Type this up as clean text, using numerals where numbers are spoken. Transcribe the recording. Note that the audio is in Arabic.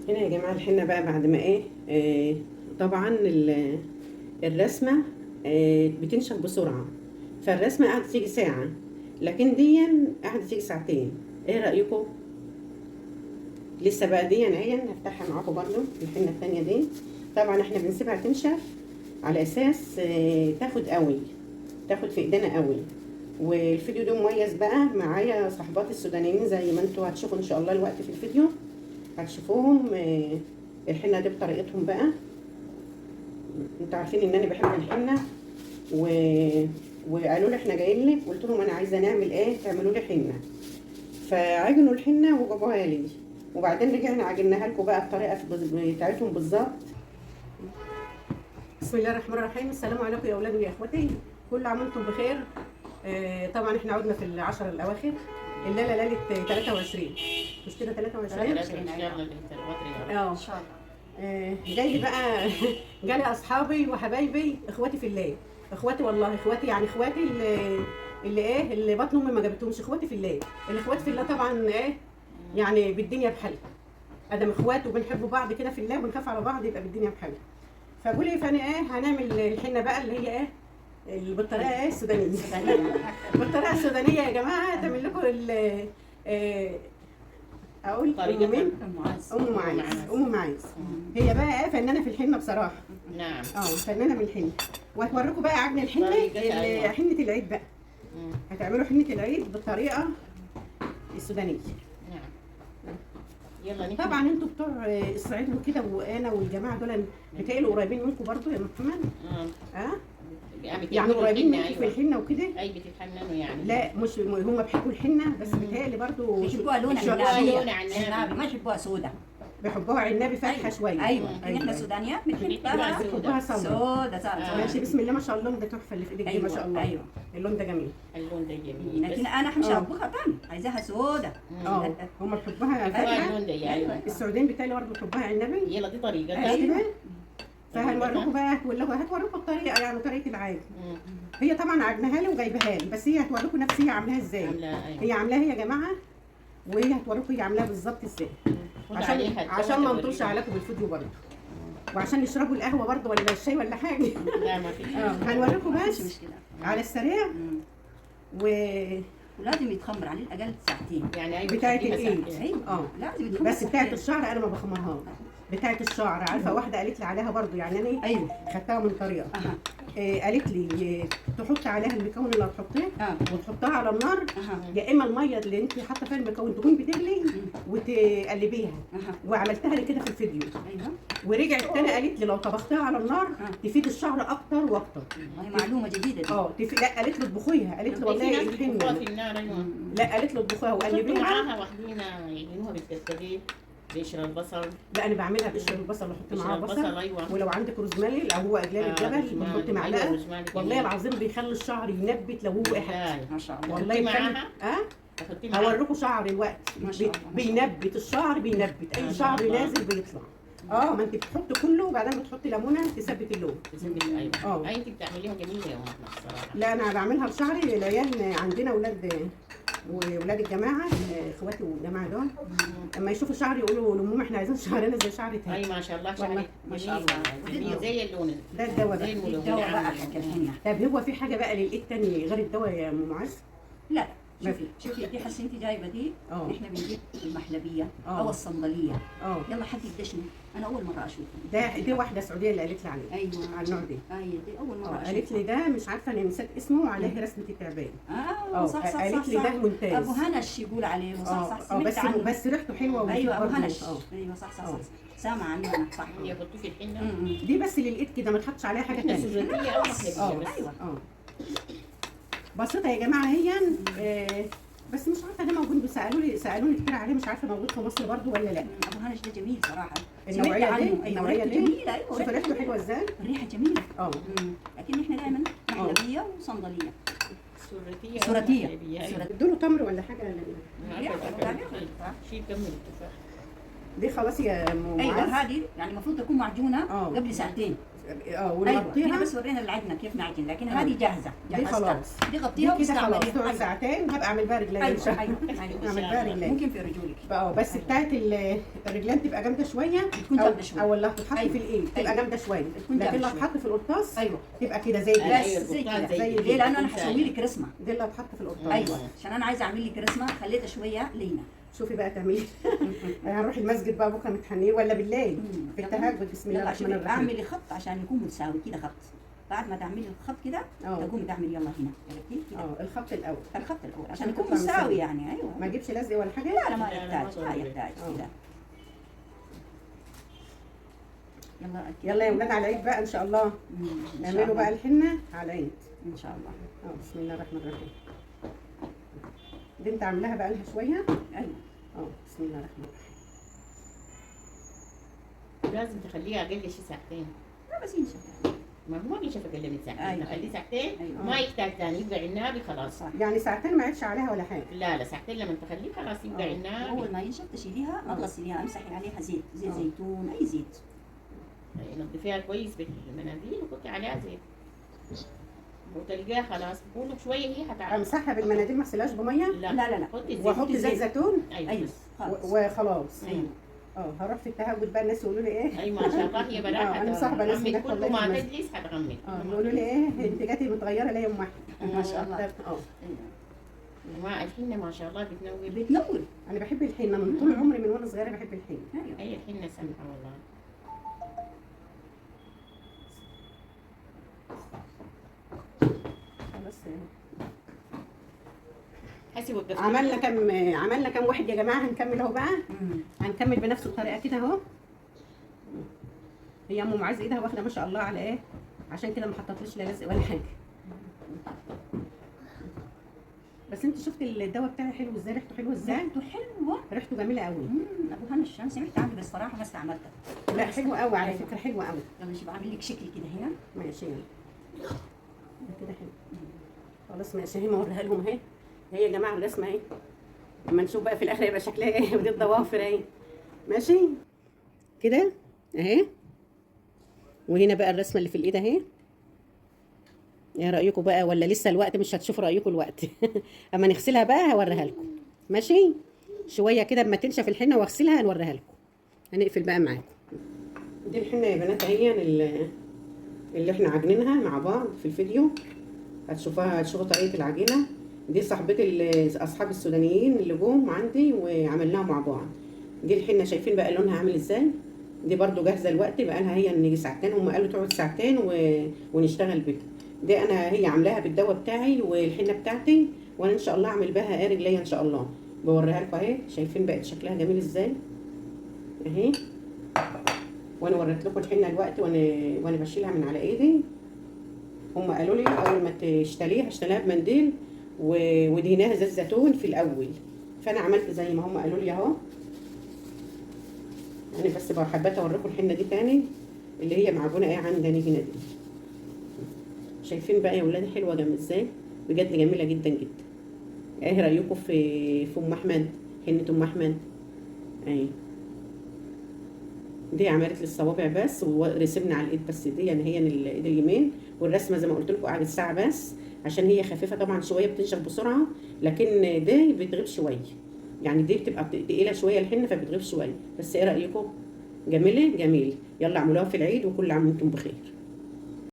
هنا يا جماعة الحنة بقى بعد ما ايه طبعا الرسمة بتنشف بسرعة. فالرسمة قاعدة تيجي ساعة، لكن دي قاعدة تيجي ساعتين. ايه رأيكم؟ لسه بقى دي اهي هفتحها معاكم برضو. الحنة التانية دي طبعا احنا بنسيبها تنشف على اساس تاخد قوي، تاخد في ايدينا قوي. والفيديو ده مميز بقى معايا صاحباتي السودانيين، زي ما انتوا هتشوفوا ان شاء الله الوقت في الفيديو هتشوفوهم. الحنة دي بطريقتهم بقى. انتوا عارفين ان انا بحب الحنة وقالوا لي احنا جايين لك، قلت لهم انا عايزه نعمل ايه، تعملوا لي حنة. فعجنوا الحنة وجابوها لي، وبعدين رجعنا عجناها لكم بقى بطريقه بتاعتهم بالظبط. بسم الله الرحمن الرحيم. السلام عليكم يا اولادي ويا اخواتي، كل عام وانتم بخير. طبعا احنا عدنا في العشر الاواخر، الليله ليله 23 مش كده؟ 23 ان شاء الله. ان شاء الله. جاي لي بقى جالي اصحابي وحبايبي اخواتي في الله، اخواتي والله اخواتي، يعني اخواتي اللي ايه، اللي بطن امي ما جابتهمش، اخواتي في الله. الاخوات في الله طبعا ايه يعني بالدنيا بحالها، ادم اخوات وبنحب بعض كده في الله وبنخاف على بعض يبقى بالدنيا بحالها. فقولي فانا ايه هنعمل الحنه بقى اللي هي ايه بالطريقه ايه السودانيه. بالطريقه السودانيه يا جماعه تعمل لكم اقول طريقة ام معاذ. هي بقى ايه فنانه في الحنه بصراحه. نعم. فنانه من الحنه. وهتوريكم بقى عجن الحنه، حنه العيد بقى. هتعملوا حنه العيد بالطريقه السودانيه. نعم. يلا نحن. طبعا انتوا بتوع الصعيد وكده، وانا والجماعه دول بتقلوا قريبين منكم برضو يا محمد. يعني قريبين منكم في الحنه وكده. اي بتتحننوا يعني؟ لا مش هم بيحبوا الحنه، بس بيتهيألي برضو بيحبوها لون عنابي، ما يحبوها سودا. بيحبوها عنابي فاتحه شويه. ايوه احنا سودانيات بيحبوها سودا. ماشي. بسم الله ما شاء الله، اللون ده تحفه اللي في ايدك دي ما شاء الله. ايوه اللون ده جميل. اللون ده جميل، لكن انا مش هطبخها تاني، عايزاها سودا. هم بيحبوها فاتحه. اللون ده يعني السعوديين بيتهيألي برضه بيحبوها عنابي. يلا دي طريقة. ايوه. فهنوريكم بقى، هتوريكم الطريقه، يعني طريقه العجن. هي طبعا عجنها لي وجايبها لي، بس هي هتوريكم نفسها هي عاملاها ازاي. هي عاملاها يا جماعه، وهي هتوريكم هي عاملاها بالظبط ازاي، عشان ما نطولش عليكم بالفيديو برضه، وعشان نشربوا القهوه برضه ولا الشاي ولا حاجه. لا ما فيش. هنوريكم بس على السريع. ولازم يتخمر على الاقل ساعتين. يعني بتاعت الايد. لازم يتخمر بس بتاعت الشعر انا ما بخمرهاش. بتاعت الشعر عارفه واحده قالت لي عليها برضو، يعني انا خدتها من طريقه. قالت لي تحط عليها المكون اللي هتحطيه وتحطها على النار. يا اما الميه اللي انت حاطه فيها المكون تكون بتغلي وتقلبيها. وعملتها لي كده في الفيديو. ورجعت تاني قالت لي لو طبختها على النار تفيد الشعر اكتر واكتر. والله معلومه جديده دي. لا قالت لي اطبخيها، قالت لي والله الحنه في النار. ايوه لا قالت له اطبخيها وقلبيها معاها واخدين يعينوها بالكركديه بقشر البصل. لا انا بعملها بقشر البصل واحط معاها بصل. أيوة. ولو عندك روزماري او هو اجلال الجبل بنحط معلقه. والله العظيم بيخلي الشعر ينبت لو هو احد. ما شاء الله. والله معاها هوريكم شعر الوقت بينبت الشعر، بينبت اي شعر نازل بيطلع. ما انت بتحطي كله وبعدين بتحطي ليمونه تثبت اللون. ايوه. انت بتعمليها جميله يا ماما الصراحه. لا انا بعملها لشعري. العيال عندنا اولاد واولاد الجماعه اخواتي والجماعه دول اما يشوفوا شعري يقولوا لامهم احنا عايزين شعرنا زي شعرك. اي ما شاء الله شعرك ما شاء الله زي اللون ده الدواء زي الدواء بقى حق الحنه. طب هو في حاجه بقى للايد تاني غير الدواء يا ام معاذ؟ لا شوفي دي حسي انت جايبه دي. احنا بنجيب المحلبيه او الصندليه. يلا حد يدشني، انا اول مره اشوفه. دي واحده سعوديه اللي قالت لي عليه. ايوه على النوع دي. ايوه دي اول مره اشوفه. قالت لي ده مش عارفه انا نسيت اسمه وعليه رسمه التعبان. صح قالت لي ده ممتاز. ابو هنش يقول عليه. صح بس ريحته حلوه. ايوه ابو هنش. ايوه صح سامع عنه انا. صح هي حطوه في الحنه دي بس للايد كده، ما تحطش عليها حاجه ثانيه. سجاديه او محلبيه. ايوه بسيطه يا جماعه هي. بس مش عارفه ده موجود، سالوني كتير عليه، مش عارفه موجود في مصر برضو ولا لا. ابو هنش ده جميل صراحه. النوعيه دي جميله. ايوه شوفي ريحته حلوه ازاي. الريحه جميله. لكن احنا دايما محلبيه وصندليه. سورتيه. ادوا له تمر ولا حاجه شيء كمل التفاح دي خلاص يا ام معاذ. ايوه هذه يعني المفروض تكون معجونه قبل ساعتين. ايوه هنا ونغطيها. بس ورينا العجنه كيف نعجن، لكن هذه جاهزه دي جهزتها. خلاص، دي دي غطيها كده خلاص واستعمليها. تقعد ساعتين. هبقى اعمل بقى رجلين ان شاء ايوه الله. ايوه اعمل بقى رجلين ممكن في رجولك بس بتاعت الرجلين تبقى جامده شويه، تكون جامده شويه. او اللي هتتحط أيوة. في الايد تبقى أيوة. جامده شويه، تكون لكن جامدة لو شوية. هتحط في القرطاس ايوه تبقى كده زي أيوة. دي. بس زي القرطاس كده. زي ليه؟ لانه انا دي. هسوي لك رسمه. دي اللي هتحط في القرطاس. ايوه عشان انا عايزه اعمل لك رسمه خليتها شويه لينه. شوفي بقى تعملي. هنروح المسجد بقى بكره متحنين ولا بالليل في التهجد. بسم الله يلا الرحمن شوفي الرحيم. اعملي خط عشان يكون متساوي كده خط. بعد ما تعملي الخط كده تقومي تعملي يلا هنا عرفتي كده. الخط الاول. الخط الاول عشان عشان يكون تطلع متساوي مساوي. يعني. ايوه ما اجيبش لزق ولا حاجه. لا ما لا، لا، يحتاج ما ما ضروري. يحتاج كده. يلا يلا يا ولاد على العيد بقى ان شاء الله. إن شاء اعملوا الله. بقى الحنه على العيد. ان شاء الله. بسم الله الرحمن الرحيم. دي انت عاملاها بقى لها شويه. ايوه بسم الله الرحمن الرحيم. لازم تخليها اقل شيء ساعتين. لا بس ينشف. ما هو بيشوف اقل من ساعتين. أيوة. نخليه ساعتين أيوة. ما يحتاج ثاني يبقى عنابي خلاص. صح. يعني ساعتين ما عادش عليها ولا حاجه. لا ساعتين لما تخليه خلاص يبقى عنابي. اول ما ينشف تشيليها ما تغسليها، امسحي عليها زيت زيتون اي زيت. نظفيها كويس بالمناديل وحطي عليها زيت وتلقاها خلاص بقول لك شويه هي هتعرف. امسحها بالمناديل ما اغسلهاش بميه. لا لا لا حطي الزيت. واحط زيت زيتون. ايوه بس. خلاص. وخلاص. ايوه هروح في التهجد بقى الناس يقولوا لي ايه. اي ما شاء الله هي بنات انا مصاحبه ناس هتغمد هناك كل والله ما في المسجد. تجلس هتغمد. يقولوا لي ايه انت جاتي متغيره ليه يا ام احمد. ما شاء الله. ما الحنه ما شاء الله بتنور. بتنور. انا بحب الحنه من طول عمري من وانا صغيره بحب الحنه. ايوه هي الحنه سمحه والله. خلاص. حسي وقفت. عملنا كم واحد يا جماعه. هنكمل اهو بقى. هنكمل بنفس الطريقه كده اهو. هي ام معاذ ايدها واخده ما شاء الله على ايه، عشان كده ما حطتليش لا لزق ولا حاجه. بس انت شفت الدواء بتاعي حلو ازاي، ريحته حلوه ازاي. ريحته حلوه. ريحته جميله قوي. ابو هنا الشمس سمعت عنه بس صراحه ما استعملتها. لا حلوه قوي على فكره، حلوه قوي. يلا شوف بعمل لك شكل كده هنا. ماشي كده حلو. خلاص ماشي. هي ما اوريها لهم اهي. هي يا جماعه الرسمه اهي. اما نشوف بقى في الاخر يبقى شكلها ايه. ودي الضوافر اهي. ماشي كده اهي. وهنا بقى الرسمه اللي في الايد اهي. ايه رايكم بقى ولا لسه الوقت؟ مش هتشوفوا رايكم الوقت. اما نغسلها بقى هوريها لكم. ماشي شويه كده اما تنشف الحنه واغسلها هنوريها لكم. هنقفل بقى معاكم. دي الحنه يا بنات اهي اللي احنا عاجنينها مع بعض في الفيديو. هتشوفوا طريقه العجينه. دي صاحبتي اصحاب السودانيين اللي جم عندي وعملناها مع بعض. دي الحنه شايفين بقى لونها عامل ازاي. دي برضو جاهزه الوقت بقى لها هي نيجي ساعتين. هم قالوا تقعد ساعتين ونشتغل بيها. دي انا هي عاملاها بالدواء بتاعي والحنه بتاعتي. وانا ان شاء الله اعمل بها ايه رجليا ان شاء الله. بوريها لكم اهي. شايفين بقت شكلها جميل ازاي اهي. وانا وريت لكم الحنه الوقت وانا بشيلها من على ايدي. هم قالوا لي اول ما تشتريها اشتريها بمنديل ودهناها زيت زيتون في الاول. فانا عملت زي ما هم قالوا لي اهو. انا بس بقى حبيت اوريكم الحنه دي تاني اللي هي معجونه ايه عندنا هنا دي. شايفين بقى يا ولاد حلوه جامده ازاي بجد، جميله جدا جدا. ايه رايكم في ام احمد، حنه ام احمد اهي. دي عملت لي الصوابع بس ورسمنا على الايد بس. دي يعني هي الايد اليمين. والرسمه زي ما قلت لكم قعدت ساعه بس عشان هي خفيفه طبعا شويه بتنشف بسرعه. لكن دي بتغيب شويه يعني. دي بتبقى تقيله شويه الحنه فبتغيب شويه. بس ايه رايكم؟ جميله. يلا اعملوها في العيد وكل عام وانتم بخير.